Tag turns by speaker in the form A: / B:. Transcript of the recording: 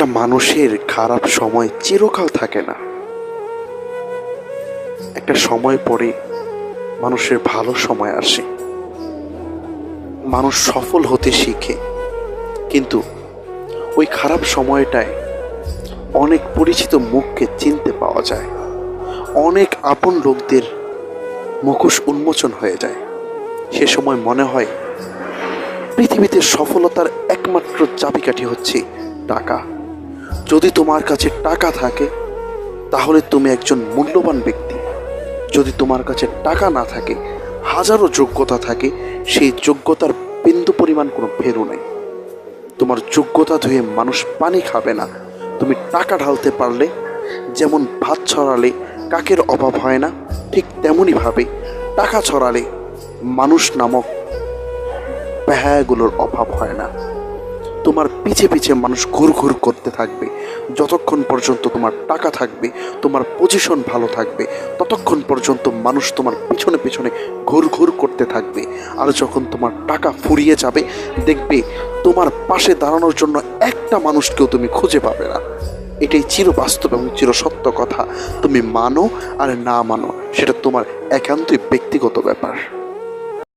A: একটা মানুষের খারাপ সময় চিরকাল থাকে না। একটা সময় পরে মানুষের ভালো সময় আসে, মানুষ সফল হতে শিখে। কিন্তু ওই খারাপ সময়টায় অনেক পরিচিত মুখকে চিনতে পাওয়া যায়, অনেক আপন লোকদের মুখোশ উন্মোচন হয়ে যায়। সে সময় মনে হয় পৃথিবীতে সফলতার একমাত্র চাবিকাঠি হচ্ছে টাকা। যদি তোমার কাছে টাকা থাকে তাহলে তুমি একজন মূল্যবান ব্যক্তি। যদি তোমার কাছে টাকা না থাকে, হাজারো যোগ্যতা থাকে, সেই যোগ্যতার বিন্দু পরিমাণ কোনো ভ্যালু নেই। তোমার যোগ্যতা ধুয়ে মানুষ পানি খাবে না। তুমি টাকা ঢালতে পারলে, যেমন ভাত ছড়ালে কাকের অভাব হয় না, ঠিক তেমনইভাবে টাকা ছড়ালে মানুষ নামক ব্যয়গুলোর অভাব হয় না। তোমার পিছে পিছে মানুষ ঘুর ঘুর করতে থাকবে। যতক্ষণ পর্যন্ত তোমার টাকা থাকবে, তোমার পজিশন ভালো থাকবে, ততক্ষণ পর্যন্ত মানুষ তোমার পিছনে পিছনে ঘুর ঘুর করতে থাকবে। আর যখন তোমার টাকা ফুরিয়ে যাবে, দেখবে তোমার পাশে দাঁড়ানোর জন্য একটা মানুষকেও তুমি খুঁজে পাবে না। এটাই চিরবাস্তব এবং চিরসত্য কথা। তুমি মানো আর না মানো, সেটা তোমার একান্তই ব্যক্তিগত ব্যাপার।